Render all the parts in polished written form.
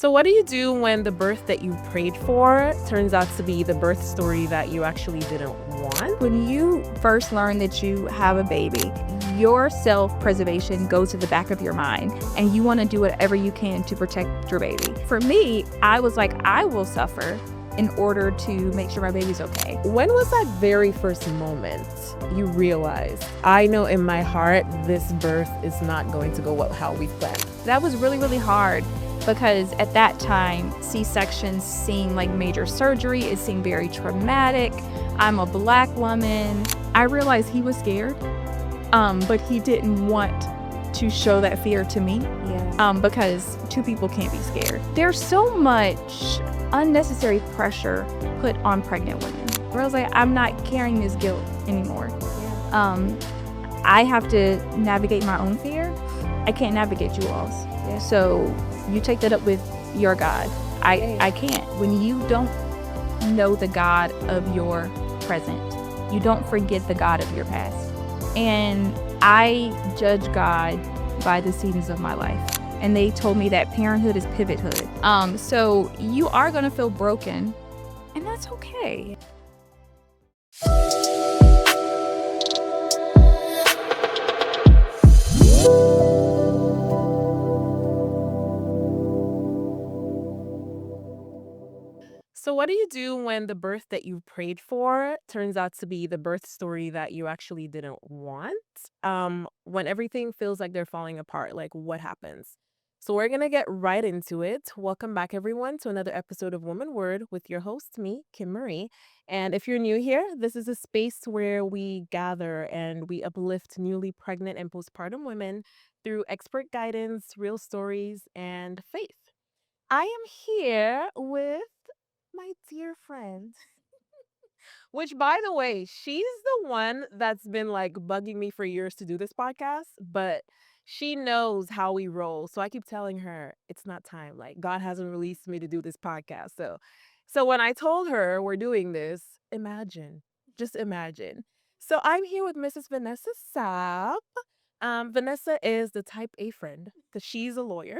So what do you do when the birth that you prayed for turns out to be the birth story that you actually didn't want? When you first learn that you have a baby, your self-preservation goes to the back of your mind, and you want to do whatever you can to protect your baby. For me, I was like, I will suffer in order to make sure my baby's okay. When was that very first moment you realized, I know in my heart, this birth is not going to go how we planned? That was really, really hard because at that time, C-sections seemed like major surgery. It seemed very traumatic. I'm a Black woman. I realized he was scared, but he didn't want to show that fear to me because two people can't be scared. There's so much unnecessary pressure put on pregnant women. Where I was like, I'm not carrying this guilt anymore. I have to navigate my own fear. I can't navigate you all's. So you take that up with your God. I can't. When you don't know the God of your present, you don't forget the God of your past. And I judge God by the seasons of my life. And they told me that parenthood is pivothood. So you are going to feel broken, and that's okay. So what do you do when the birth that you prayed for turns out to be the birth story that you actually didn't want? When everything feels like they're falling apart, like what happens? So we're gonna get right into it. Welcome back, everyone, to another episode of Woman Word with your host, me, Kim Marie. And if you're new here, this is a space where we gather and we uplift newly pregnant and postpartum women through expert guidance, real stories, and faith. I am here with my dear friend. Which, by the way, she's the one that's been like bugging me for years to do this podcast, but she knows how we roll. So I keep telling her it's not time. Like God hasn't released me to do this podcast. So when I told her we're doing this, imagine, just imagine. So I'm here with Mrs. Vanessa Saab. Vanessa is the type A friend because she's a lawyer.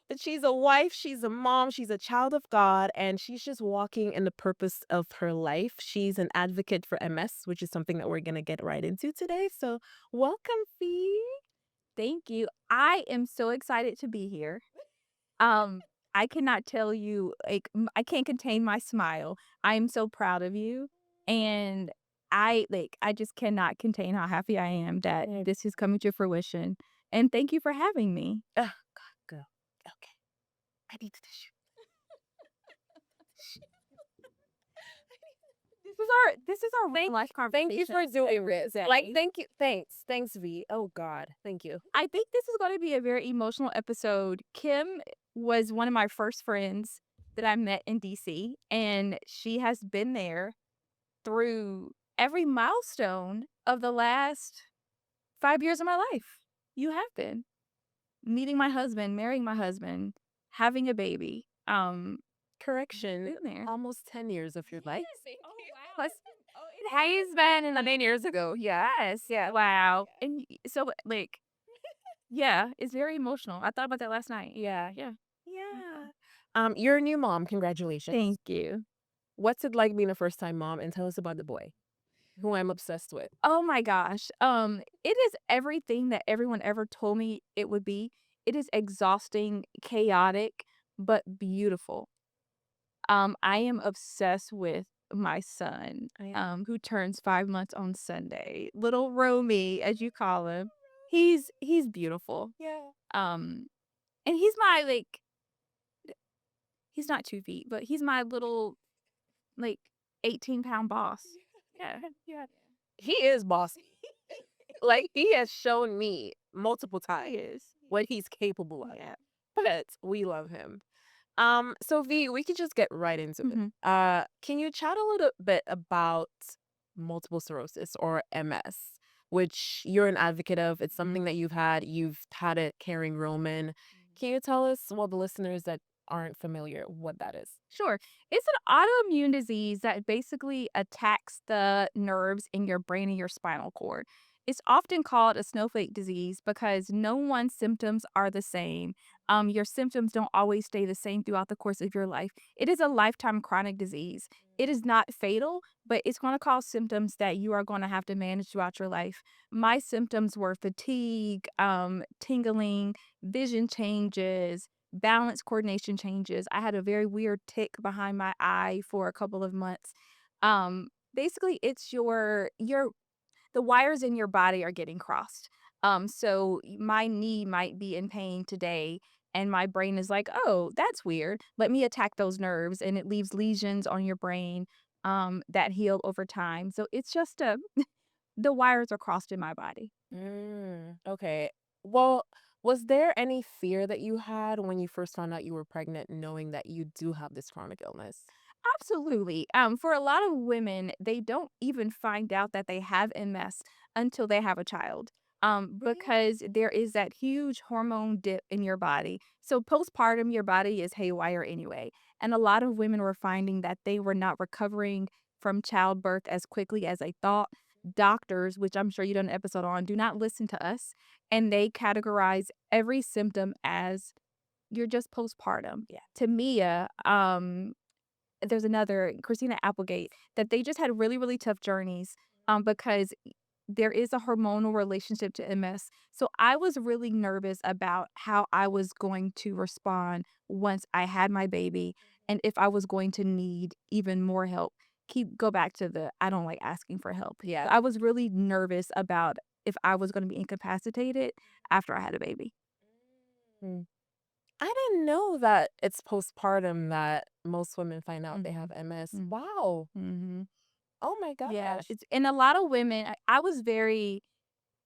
But she's a wife, she's a mom, she's a child of God, and she's just walking in the purpose of her life. She's an advocate for MS, which is something that we're going to get right into today. So, welcome, Fee. Thank you. I am so excited to be here. I cannot tell you, like, I can't contain my smile. I am so proud of you. And I just cannot contain how happy I am that this is coming to fruition. And thank you for having me. Oh, God, go. Okay. I need to tissue. This is our life conversation. Thank you for doing this. Like, thank you. Thanks, V. Oh, God. Thank you. I think this is going to be a very emotional episode. Kim was one of my first friends that I met in DC, and she has been there through every milestone of the last 5 years of my life. You have been meeting my husband, marrying my husband, having a baby. Correction. Been there. Almost 10 years of your life. Oh wow! It has been 11 years ago. Yes, yeah. Wow. And so like, yeah, it's very emotional. I thought about that last night. Yeah. You're a new mom. Congratulations. Thank you. What's it like being a first-time mom? And tell us about the boy, who I'm obsessed with. Oh my gosh. It is everything that everyone ever told me it would be. It is exhausting, chaotic, but beautiful. I am obsessed with my son, who turns 5 months on Sunday. Little Romy, as you call him. He's beautiful. Yeah. And he's my he's not 2 feet, but he's my little 18-pound boss. Yeah. He is bossy. Like, he has shown me multiple times what he's capable of. Yeah. But we love him. So V, we could just get right into it. Can you chat a little bit about multiple sclerosis or MS, which you're an advocate of? It's something that you've had it carrying Roman. Can you tell us, well, the listeners that aren't familiar, what that is? Sure. It's an autoimmune disease that basically attacks the nerves in your brain and your spinal cord. It's often called a snowflake disease because no one's symptoms are the same. Your symptoms don't always stay the same throughout the course of your life. It is a lifetime chronic disease. It is not fatal, but it's going to cause symptoms that you are going to have to manage throughout your life. My symptoms were fatigue, tingling, vision changes, balance coordination changes. I had a very weird tick behind my eye for a couple of months. Basically, it's your the wires in your body are getting crossed. So my knee might be in pain today, and my brain is like, "Oh, that's weird. Let me attack those nerves," and it leaves lesions on your brain that heal over time. So it's just a the wires are crossed in my body. Okay. Well, was there any fear that you had when you first found out you were pregnant, knowing that you do have this chronic illness? Absolutely. For a lot of women, they don't even find out that they have MS until they have a child. Really? Because there is that huge hormone dip in your body. So postpartum, your body is haywire anyway. And a lot of women were finding that they were not recovering from childbirth as quickly as they thought. Doctors, which I'm sure you done an episode on, do not listen to us. And they categorize every symptom as you're just postpartum. Yeah. To Mia, there's another Christina Applegate, that they just had really, really tough journeys, because there is a hormonal relationship to MS. So I was really nervous about how I was going to respond once I had my baby and if I was going to need even more help. Go back to the I don't like asking for help. Yeah. I was really nervous about if I was going to be incapacitated after I had a baby. Mm. I didn't know that it's postpartum that most women find out they have Mhm. MS. Mm. Wow. Mhm. Oh my Yeah, gosh. it's and a lot of women I was very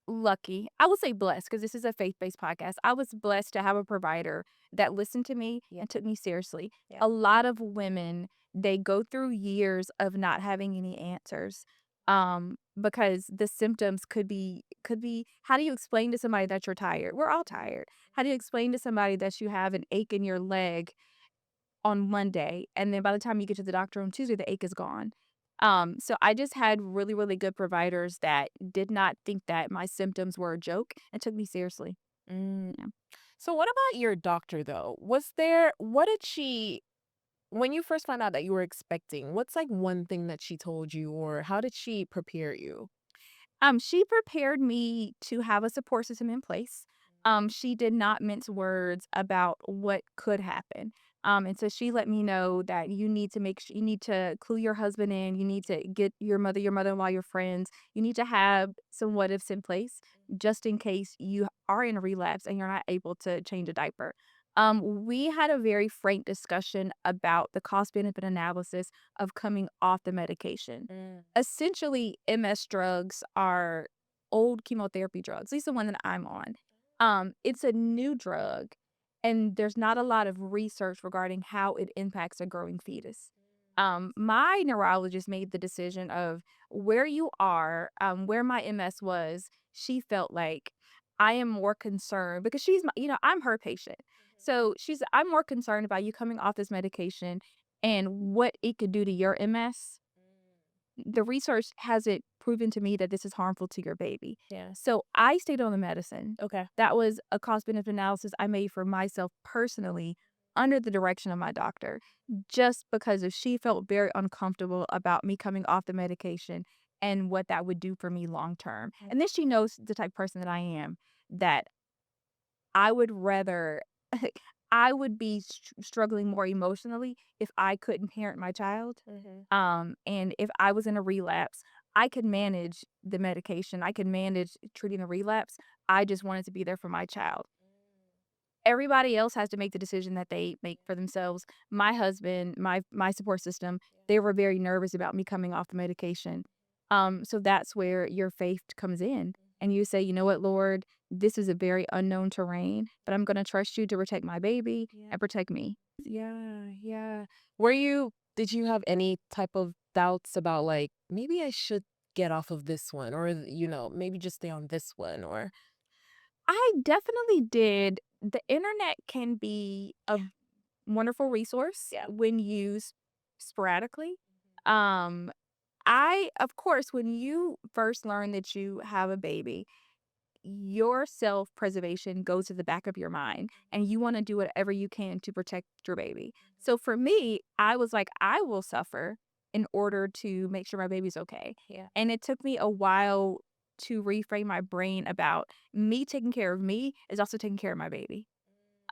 lucky. I would say blessed because this is a faith-based podcast. I was blessed to have a provider that listened to me Yeah. and took me seriously. Yeah. A lot of women, they go through years of not having any answers, because the symptoms could be how do you explain to somebody that you're tired? We're all tired. How do you explain to somebody that you have an ache in your leg on Monday, and then by the time you get to the doctor on Tuesday, the ache is gone. So I just had really, really good providers that did not think that my symptoms were a joke and took me seriously. Mm. Yeah. So what about your doctor though? What did she when you first found out that you were expecting, what's like one thing that she told you or how did she prepare you? She prepared me to have a support system in place. She did not mince words about what could happen. And so she let me know that you need to clue your husband in, you need to get your mother-in-law, your friends, you need to have some what ifs in place just in case you are in a relapse and you're not able to change a diaper. We had a very frank discussion about the cost benefit analysis of coming off the medication. Mm. Essentially, MS drugs are old chemotherapy drugs, at least the one that I'm on. It's a new drug, and there's not a lot of research regarding how it impacts a growing fetus. My neurologist made the decision of where you are, where my MS was, she felt like I am more concerned because I'm her patient. So I'm more concerned about you coming off this medication and what it could do to your MS. The research hasn't proven to me that this is harmful to your baby. Yeah. So I stayed on the medicine. Okay. That was a cost benefit analysis I made for myself personally under the direction of my doctor, just because if she felt very uncomfortable about me coming off the medication and what that would do for me long term. And then she knows the type of person that I am, that I would rather I would be struggling more emotionally if I couldn't parent my child. Mhm. And if I was in a relapse, I could manage the medication. I could manage treating a relapse. I just wanted to be there for my child. Everybody else has to make the decision that they make for themselves. My husband, my support system, they were very nervous about me coming off the medication. So that's where your faith comes in. And you say, you know what, Lord, this is a very unknown terrain, but I'm going to trust you to protect my baby Yeah. and protect me. Yeah, yeah. Did you have any type of doubts about like maybe I should get off of this one or maybe just stay on this one or I definitely did. The internet can be a wonderful resource yeah. when used sporadically. Um, of course, when you first learn that you have a baby, your self-preservation goes to the back of your mind, and you wanna do whatever you can to protect your baby. So for me, I was like, "I will suffer in order to make sure my baby's okay." Yeah. And it took me a while to reframe my brain about me taking care of me is also taking care of my baby.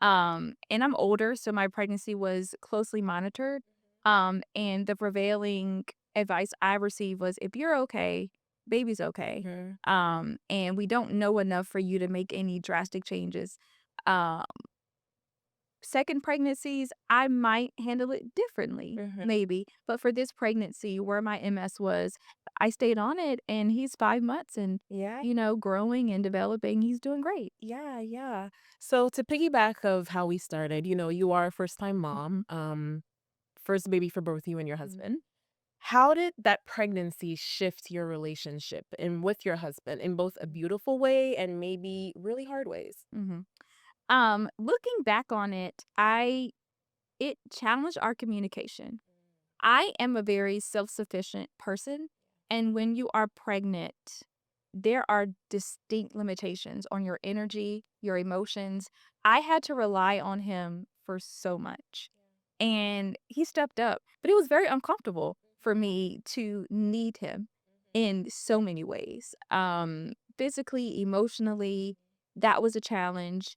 And I'm older, so my pregnancy was closely monitored. And the prevailing advice I received was, if you're okay, baby's okay. Mhm. And we don't know enough for you to make any drastic changes. Um, Second pregnancies, I might handle it differently, Mhm. maybe. But for this pregnancy, where my MS was, I stayed on it, and he's 5 months and, Yeah. growing and developing. He's doing great. Yeah, yeah. So to piggyback of how we started, you are a first-time Mhm. mom, first baby for both you and your Mhm. husband. How did that pregnancy shift your relationship and with your husband in both a beautiful way and maybe really hard ways? Mhm. Looking back on it, I it challenged our communication. I am a very self-sufficient person, and when you are pregnant, there are distinct limitations on your energy, your emotions. I had to rely on him for so much, and he stepped up, but it was very uncomfortable for me to need him in so many ways. Physically, emotionally, that was a challenge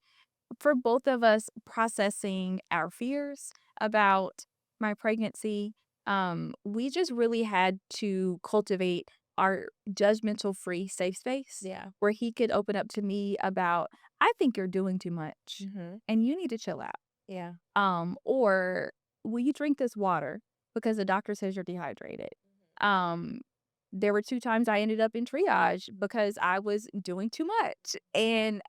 for both of us processing our fears about my pregnancy. We just really had to cultivate our judgmental free safe space Yeah. where he could open up to me about, I think you're doing too much Mhm. and you need to chill out. Yeah. Or will you drink this water because the doctor says you're dehydrated? Um, there were 2 times I ended up in triage because I was doing too much. And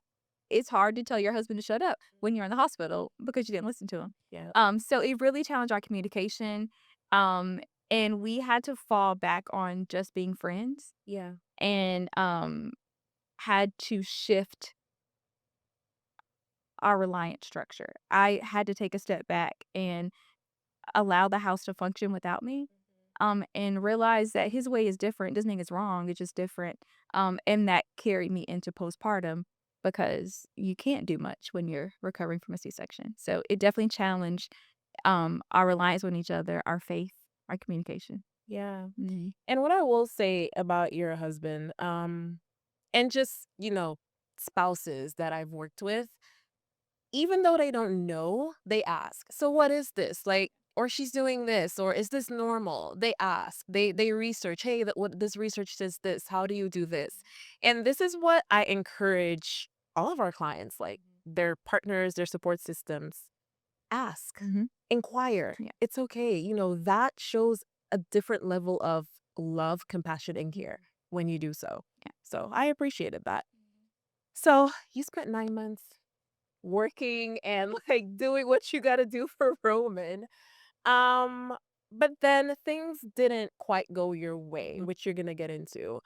it's hard to tell your husband to shut up when you're in the hospital because you didn't listen to him. Yeah. So it really challenged our communication. Um, and we had to fall back on just being friends Yeah. and had to shift our reliance structure. I had to take a step back and allow the house to function without me. And realize that his way is different. Doesn't mean it's wrong. It's just different. And that carried me into postpartum because you can't do much when you're recovering from a C-section. So it definitely challenged our reliance on each other, our faith, our communication. Yeah. Mhm. And what I will say about your husband, and just, spouses that I've worked with, even though they don't know, they ask. So what is this? Like, or she's doing this, or is this normal? They ask. They research. Hey, what this research says this. How do you do this? And this is what I encourage all of our clients, like their partners, their support systems. Ask, Mhm. inquire. Yeah. It's okay. That shows a different level of love, compassion, and care when you do so. Yeah. So I appreciated that. So you spent 9 months working and like doing what you got to do for Roman. Um, but then things didn't quite go your way, Mhm. which you're gonna get into.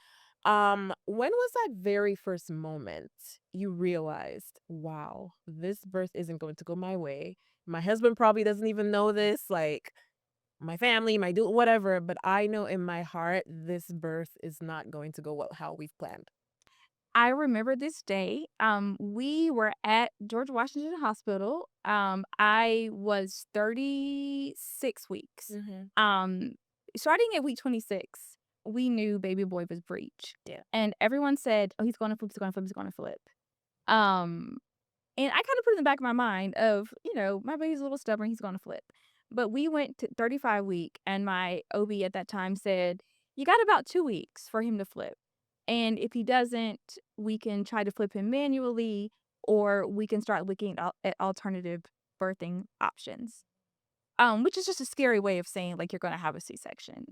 When was that very first moment you realized, wow, this birth isn't going to go my way? My husband probably doesn't even know this, like my family, my do whatever, but I know in my heart this birth is not going to go how we've planned. I remember this day. We were at George Washington Hospital. I was 36 weeks. Mm-hmm. Um, Starting at week 26, we knew baby boy was Breech. Yeah. And everyone said, "Oh, he's going to flip, he's going to flip, he's going to flip." Um, and I kind of put in the back of my mind of, my baby's a little stubborn, he's going to flip. But we went to 35 week, and my OB at that time said, "You got about 2 weeks for him to flip. And if he doesn't, we can try to flip him manually, or we can start looking at alternative birthing options." Which is just a scary way of saying, like, you're gonna have a C-section.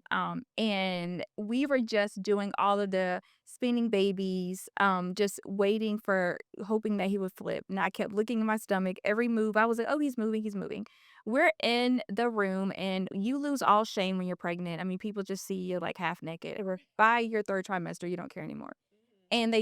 And we were just doing all of the spinning babies, just waiting for hoping that he would flip, and I kept looking at my stomach, every move, I was like, "Oh, he's moving, he's moving." We're in the room, and you lose all shame when you're pregnant. I mean, people just see you, like, half naked. By your 3rd trimester, you don't care anymore. And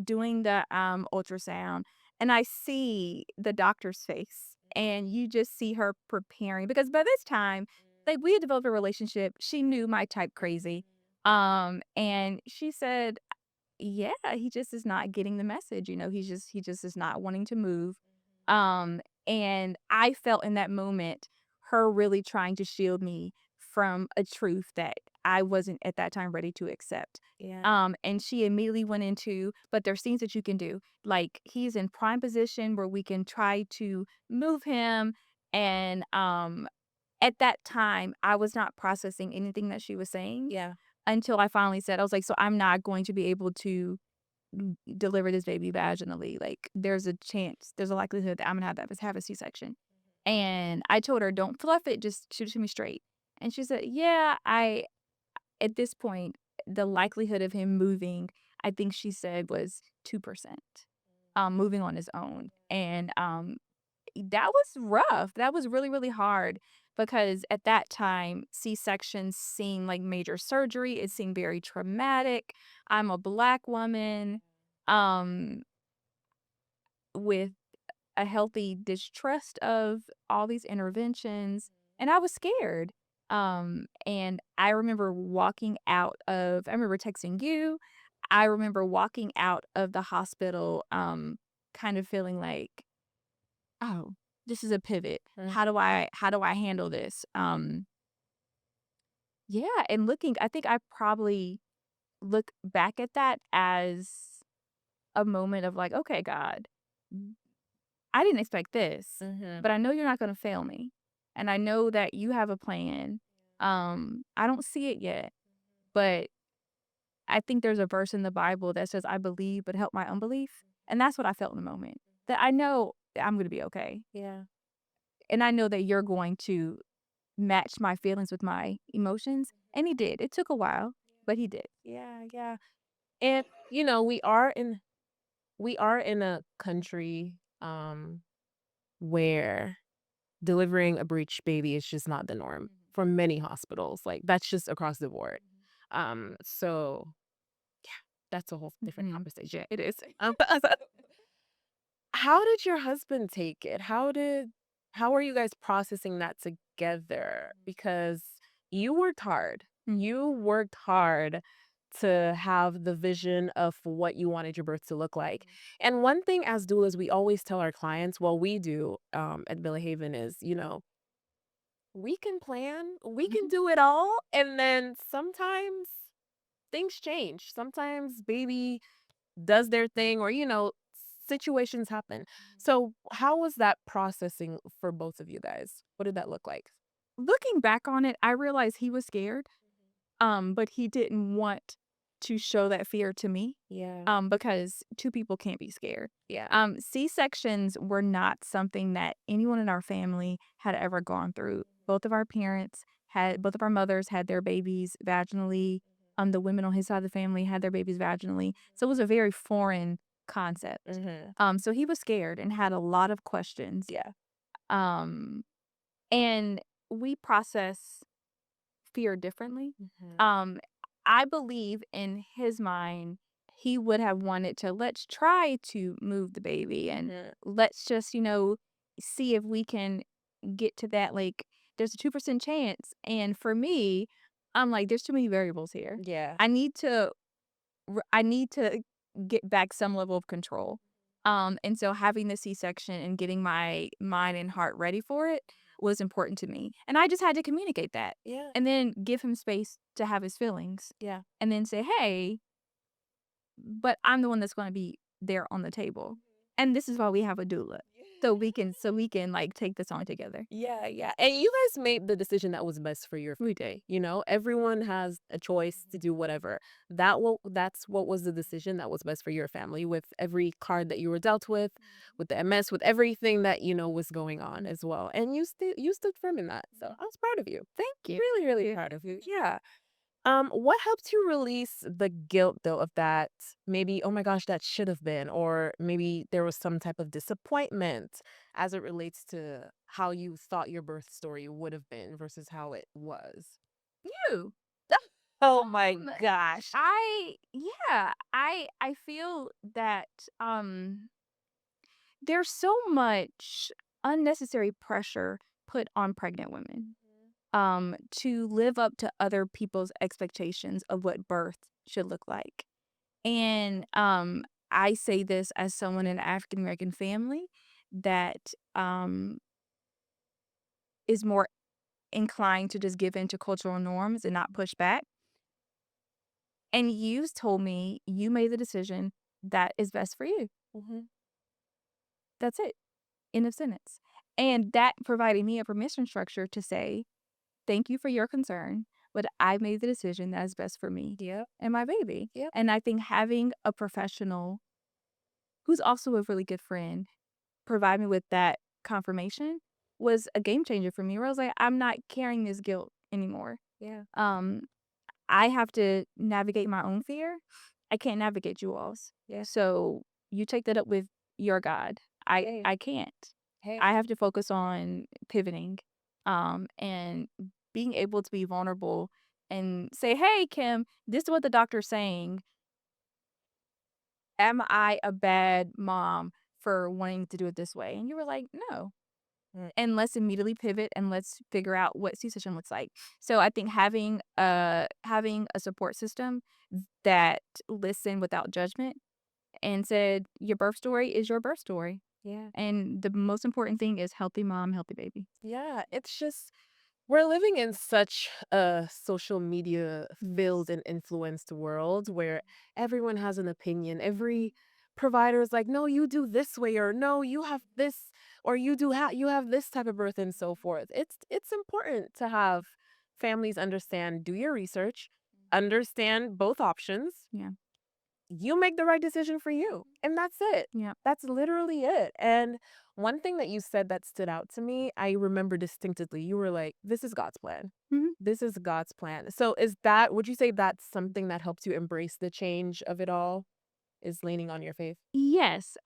doing the, ultrasound, and I see the doctor's face, and you just see her preparing because by this time, like, we had developed a relationship. She knew my type crazy. And she said, "Yeah, he just is not getting the message, he just is not wanting to move." And I felt in that moment her really trying to shield me from a truth that I wasn't at that time ready to accept. Yeah. And she immediately went into, "But there's things that you can do. Like, he's in prime position where we can try to move him." And at that time, I was not processing anything that she was saying Yeah. until I finally said, I was like, "So I'm not going to be able to deliver this baby vaginally. Like, there's a likelihood that I'm gonna have a C-section." And I told her, "Don't fluff it, just shoot it to me straight." And she said, "Yeah, I at this point, the likelihood of him moving, I think she said was 2%, moving on his own." And that was rough. That was really, really hard because at that time, C-sections seemed like major surgery. It seemed very traumatic. I'm a Black woman, um, with a healthy distrust of all these interventions, and I was scared. And I remember texting you. I remember walking out of the hospital, kind of feeling like, "Oh, this is a pivot. Mm. How do I handle this?" Yeah, and looking I think I probably look back at that as a moment of like, "Okay, God, I didn't expect this, Mhm. but I know you're not gonna fail me, and I know that you have a plan." I don't see it yet, but I think there's a verse in the Bible that says, "I believe, but help my unbelief." And that's what I felt in the moment, that I know that I'm gonna be okay, Yeah. and I know that you're going to match my feelings with my emotions, and he did. It took a while, but he did. Yeah, yeah. And, we are in a country, where delivering a breech baby is just not the norm for many hospitals, like, that's just across the board. So that's a whole different Mhm. conversation. It is. How did your husband take it? How are you guys processing that together? Because you worked hard. You worked hard to have the vision of what you wanted your birth to look like. And one thing as doulas, we always tell our clients, well, we do at Villa Haven is, we can plan, we can Mhm. do it all. And then sometimes things change. Sometimes baby does their thing or, situations happen. So, how was that processing for both of you guys? What did that look like? Looking back on it, I realized he was scared, but he didn't want to show that fear to me, Yeah. because 2 people can't be scared. Yeah. C-sections were not something that anyone in our family had ever gone through. Both of our mothers had their babies vaginally. The women on his side of the family had their babies vaginally. So it was a very foreign concept. Mhm. So he was scared and had a lot of questions. Yeah. Um, and we process fear differently. Mhm. Um, I believe in his mind, he would have wanted to, "Let's try to move the baby and Mhm. let's just, see if we can get to that, like, there's a 2% chance." And for me, I'm like, "There's too many variables here. Yeah. I need to I need to get back some level of control." And so having the C-section and getting my mind and heart ready for it was important to me. And I just had to communicate that Yeah. and then give him space to have his feelings Yeah. and then say, "Hey, but I'm the one that's going to be there on the table. And this is why we have a doula. So we can like take this on together." Yeah, yeah. And you guys made the decision that was best for your We did. everyone has a choice to do whatever. That's what was the decision that was best for your family with every card that you were dealt with the MS, with everything that was going on as well. And you stood firm in that. So I was proud of you. Thank you. Really, really proud of you. Yeah. What helped you release the guilt though of that? Maybe, oh my gosh, that should have been, or maybe there was some type of disappointment as it relates to how you thought your birth story would have been versus how it was. You. Oh my Um, gosh. I feel that there's so much unnecessary pressure put on pregnant women. to live up to other people's expectations of what birth should look like. And I say this as someone in an African American family that is more inclined to just give in to cultural norms and not push back. And you told me you made the decision that is best for you. Mhm. That's it. End of sentence. And that provided me a permission structure to say, thank you for your concern, but I made the decision that is best for me Yep. and my baby. Yep. And I think having a professional who's also a really good friend provide me with that confirmation was a game changer for me where I was like, I'm not carrying this guilt anymore. Yeah. Um, I have to navigate my own fear. I can't navigate you all's. Yeah. So you take that up with your God. Hey. I can't. Hey. I have to focus on pivoting, and being able to be vulnerable and say, "Hey, Kim, this is what the doctor's saying. Am I a bad mom for wanting to do it this way?" And you were like, "No." Mm. And let's immediately pivot and let's figure out what C-section looks like. So I think having a support system that listened without judgment and said, "Your birth story is your birth story." Yeah. And the most important thing is healthy mom, healthy baby. Yeah. It's just we're living in such a social media filled Yes. and influenced world where everyone has an opinion. Every provider is like, no, you do this way, or no, you have this, or you have this type of birth and so forth. It's important to have families understand, do your research, understand both options, Yeah. you make the right decision for you. And that's it. Yeah. That's literally it. And one thing that you said that stood out to me, I remember distinctively. You were like, this is God's plan. Mhm. This is God's plan. So would you say that's something that helps you embrace the change of it all? Is leaning on your faith? Yes.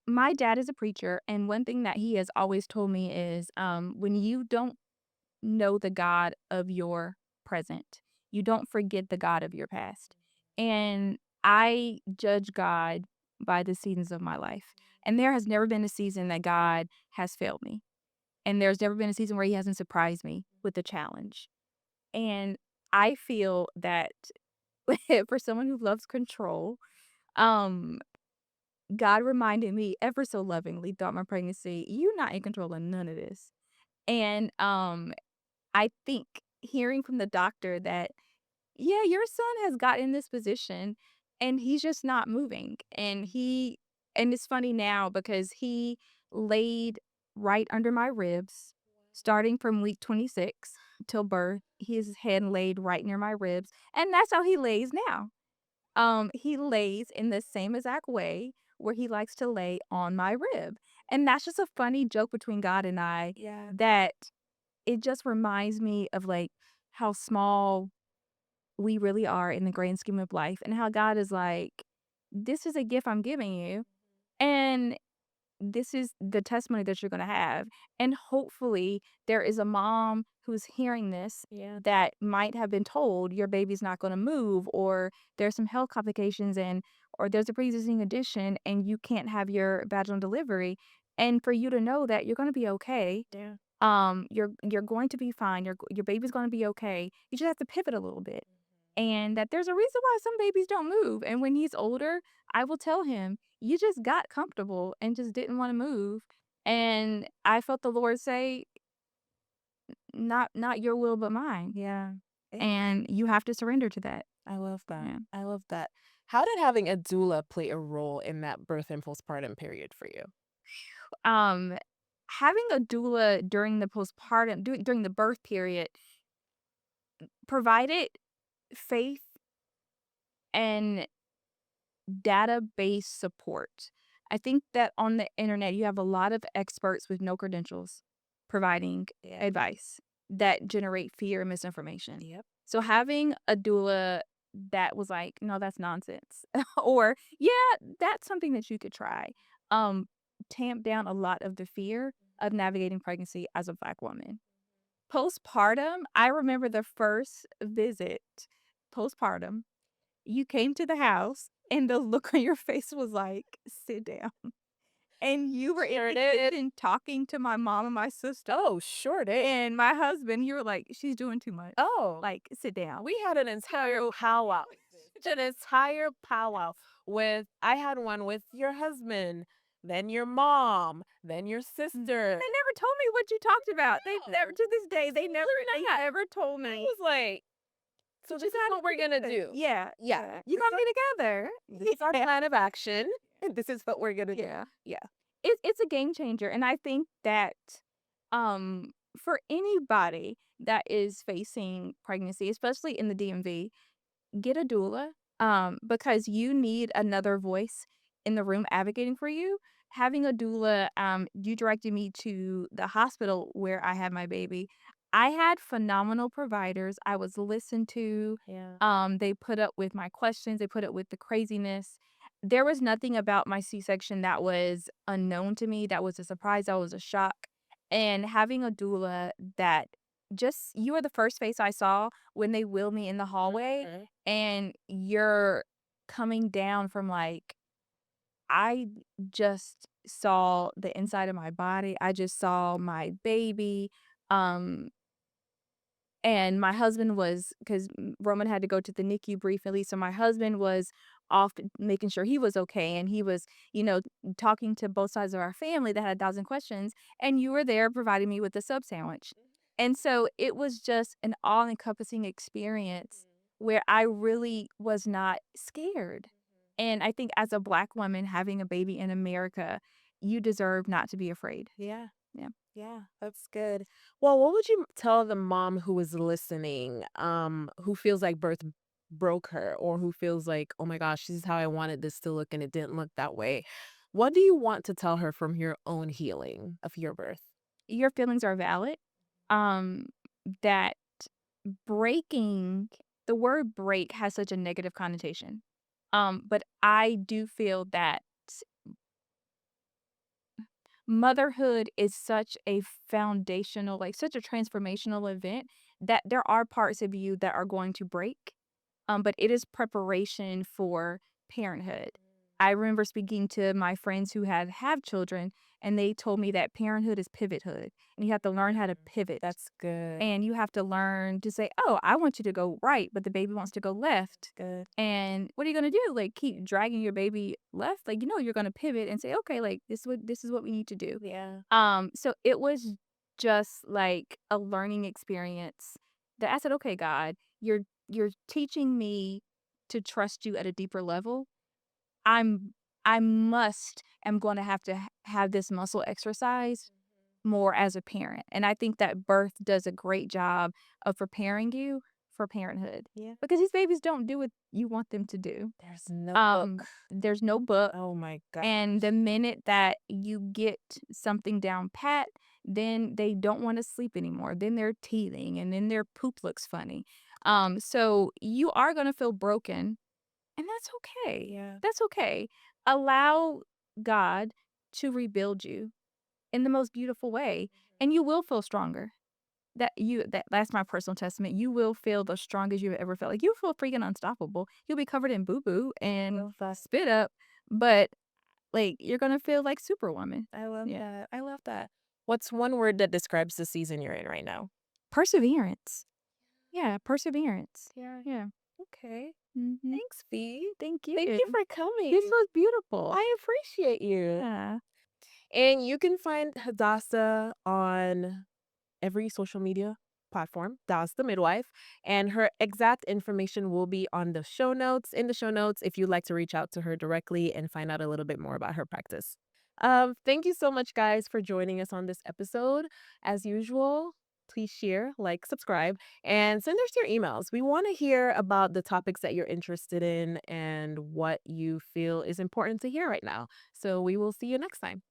My dad is a preacher, and one thing that he has always told me is, when you don't know the God of your present, you don't forget the God of your past. And I judge God by the seasons of my life. And there has never been a season that God has failed me. And there's never been a season where he hasn't surprised me with a challenge. And I feel that for someone who loves control, um, God reminded me ever so lovingly throughout my pregnancy, you're not in control of none of this. And I think hearing from the doctor that, yeah, your son has gotten in this position and he's just not moving. And it's funny now because he laid right under my ribs starting from week 26 till birth. His head laid right near my ribs. And that's how he lays now. He lays in the same exact way where he likes to lay on my rib. And that's just a funny joke between God and I Yeah. that it just reminds me of, like, how small we really are in the grand scheme of life and how God is like, "This is a gift I'm giving you, and this is the testimony that you're gonna have." And hopefully, there is a mom who's hearing this Yeah. that might have been told, "Your baby's not gonna move," or "There's some health complications," and or "There's a pre-existing condition, and you can't have your vaginal delivery." And for you to know that you're gonna be okay. Yeah. You're going to be fine. Your baby's gonna be okay. You just have to pivot a little bit. And that there's a reason why some babies don't move. And when he's older, I will tell him, you just got comfortable and just didn't want to move. And I felt the Lord say, not your will but mine. Yeah. And you have to surrender to that. I love that. Yeah. I love that. How did having a doula play a role in that birth and postpartum period for you? Um Having a doula during the postpartum during the birth period provided faith and data-based support. I think that on the internet, you have a lot of experts with no credentials providing Yeah. advice that generate fear and misinformation. Yep. So having a doula that was like, "No, that's nonsense," or, "Yeah, that's something that you could try," um, tamp down a lot of the fear of navigating pregnancy as a Black woman. Postpartum, I remember the first visit postpartum you came to the house, and the look on your face was like, "Sit down." And you were in Sure the did. kitchen talking to my mom and my sister. Oh, sure did. And my husband, you were like, "She's doing too much. Oh, Like, sit down." we had an entire powwow. An entire powwow with I had one with your husband, then your mom, then your Mm. sister. They never told me what you talked about. They never No, to this day, they not. never told I me. was like, so But you this is got what it we're gonna together. do. Yeah, Yeah. yeah. You got me together. This is our Yeah. plan of action. And this is what we're gonna do. Yeah. Yeah. It's a game changer, and I think that, for anybody that is facing pregnancy, especially in the DMV, get a doula, because you need another voice in the room advocating for you. Having a doula, you directed me to the hospital where I had my baby. I had phenomenal providers. I was listened to. Yeah. They put up with my questions. They put up with the craziness. There was nothing about my C-section that was unknown to me. That was a surprise. That was a shock. And having a doula that just you were the first face I saw when they wheeled me in the hallway Mhm. and you're coming down from, like I just saw the inside of my body, I just saw my baby, um, and my husband was 'cause Roman had to go to the NICU briefly, so my husband was off making sure he was okay, and he was, talking to both sides of our family that had 1,000 questions, and you were there providing me with a sub sandwich. And so it was just an all-encompassing experience where I really was not scared. And I think as a Black woman having a baby in America, you deserve not to be afraid. Yeah. Yeah. Yeah, that's good. Well, what would you tell the mom who is listening, who feels like birth broke her or who feels like, "Oh my gosh, this is how I wanted this to look and it didn't look that way." What do you want to tell her from your own healing of your birth? Your feelings are valid. Um, that breaking the word break has such a negative connotation. But I do feel that motherhood is such a foundational, like such a transformational event that there are parts of you that are going to break, but it is preparation for parenthood. I remember speaking to my friends who have children, and they told me that parenthood is pivothood, and you have to learn how to pivot. That's good. And you have to learn to say, "Oh, I want you to go right, but the baby wants to go left." Good. And what are you gonna do? Like, keep dragging your baby left? Like, you're gonna pivot and say, "Okay, like, this is what we need to do." Yeah. So it was just like a learning experience that I said, "Okay, God, you're teaching me to trust you at a deeper level. I'm I must am gonna have to have this muscle exercise more as a parent." And I think that birth does a great job of preparing you for parenthood Yeah. because these babies don't do what you want them to do. There's no book. There's no book. Oh my god. And the minute that you get something down pat, then they don't want to sleep anymore. Then they're teething and then their poop looks funny. So you are going to feel broken, and that's okay. Yeah. That's okay. Allow God to rebuild you in the most beautiful way, and you will feel stronger. That's my personal testament. You will feel the strongest you've ever felt. Like you feel freaking unstoppable. You'll be covered in boo boo and Love that. spit up, but like you're gonna feel like Superwoman. I love Yeah. that. I love that. What's one word that describes the season you're in right now? Perseverance. Yeah, perseverance. Yeah. Yeah. Okay. Mhm. Thanks, V. Thank you. Thank you for coming. This was beautiful. I appreciate you. Yeah. And you can find Hadassah on every social media platform. That's the midwife. And her exact information will be on the show notes, in the show notes, if you'd like to reach out to her directly and find out a little bit more about her practice. Thank you so much, guys, for joining us on this episode. As usual, please share, like, subscribe, and send us your emails. We want to hear about the topics that you're interested in and what you feel is important to hear right now. So we will see you next time.